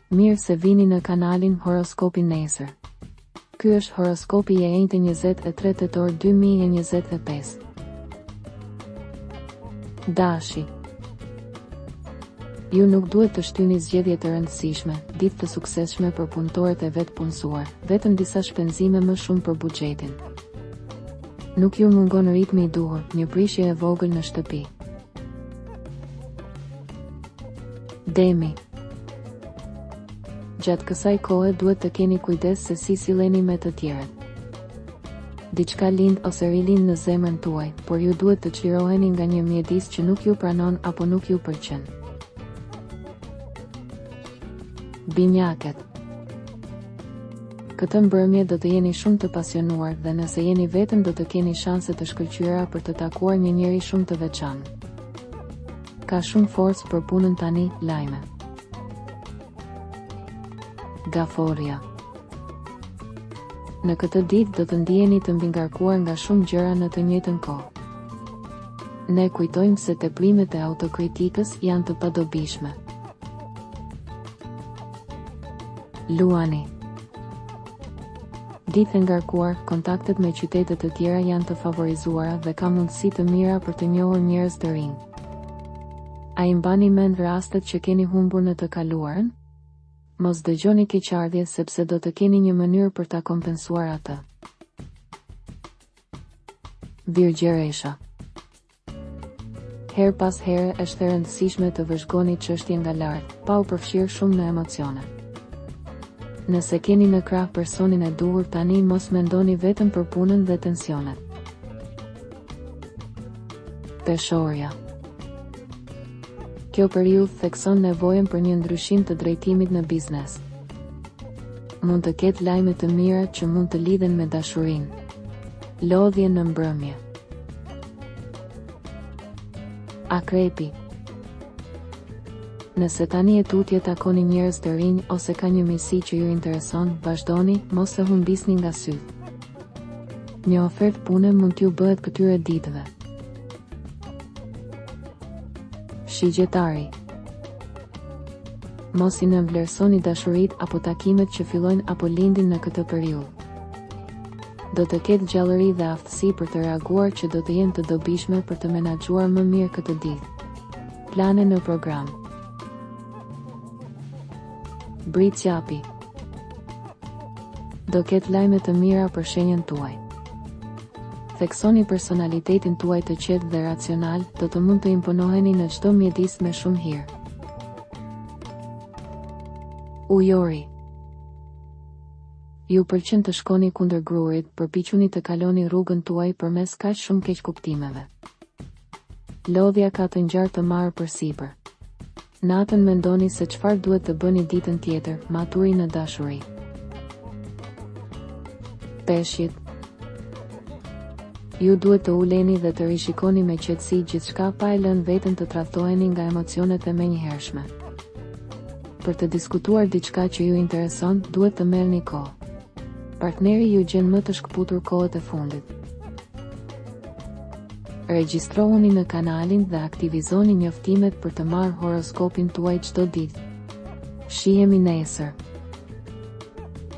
Mirë se vini në kanalin Horoskopi Nesër. Ky është horoskopi i enjtë 23 tetor 2025. Dashi. Ju nuk duhet të shtyni zgjedhje të rëndësishme, ditë të suksesshme për punëtorët e vetë punësuar, vetëm disa shpenzime më shumë për buxhetin. Nuk ju mungon ritmi i duhur, një prishje e vogël në shtëpi. Demi. Gjatë kësaj kohe duhet të keni kujdes se si silleni me të tjerët. Diçka lind ose rilind në zemrën tuaj, por ju duhet të çliroheni nga një mjedis që nuk ju pranon apo nuk ju pëlqen. Binjakët. Këtë mbrëmje do të jeni shumë të pasionuar dhe nëse jeni vetëm do të keni shanse të shkëlqyera për të takuar një njeri shumë të veçantë. Ka shumë forcë për punën tani, lajme. Gaforja. Në këtë ditë do të ndiheni të mbingarkuar nga shumë gjëra në të njëjtën kohë. Ne kujtojmë se teprimet e autokritikës janë të padobishme. Luani. Ditë e ngarkuar, kontaktet me qytete të tjera janë të favorizuara dhe ka mundësi të mira për të njohur njerëz të rinj. A i mbani mend rastet që keni humbur në të kaluarën? Mos dëgjoni keqardhje sepse do të keni një mënyrë për ta kompensuar atë. Virgjëresha. Her pas here është e rëndësishme të vëzhgoni çështje nga lart, pa u përfshirë shumë në emocione. Nëse keni në krah personin e duhur tani, mos mendoni vetëm për punën dhe tensionet. Peshorja. Kjo periudhë thekson nevojën për një ndryshim të drejtimit në biznes. Mund të ketë lajme të mira që mund të lidhen me dashurinë. Lodhje në mbrëmje. Akrepi. Nëse tani e tutje takoni njerëz të rinj ose ka një misi që ju intereson, vazhdoni, mos e humbisni nga sytë. Një ofertë pune mund t'ju bëhet këtyre ditëve. Shigjetari. Mos i nënvlerësoni dashuritë apo takimet që fillojnë apo lindin në këtë periudhë. Do të ketë gjallëri dhe aftësi për të reaguar që do të jenë të dobishme për të menaxhuar më mirë këtë ditë. Plane në program. Britsjapi. Do ketë lajme të mira për shenjën tuaj. Theksoni personalitetin tuaj të qetë dhe racional, do të mund të imponoheni në çdo mjedis me shumë hir. Ujori. Ju pëlqen të shkoni kundër grurit, përpiquni të kaloni rrugën tuaj përmes kaq shumë keqkuptimeve. Lodhja ka të ngjarë të marrë përsipër. Natën mendoni se çfarë duhet të bëni ditën tjetër, maturi në dashuri. Peshqit. Ju duhet të uleni dhe të rishikoni me qetësi gjithçka pa e lënë veten të tradhtoheni nga emocionet e menjëhershme. Për të diskutuar diçka që ju intereson, duhet të merrni kohë. Partneri ju gjen më të shkputur kohët e fundit. Regjistrohuni në kanalin dhe aktivizoni njoftimet për të marrë horoskopin tuaj çdo ditë. Shihemi nesër.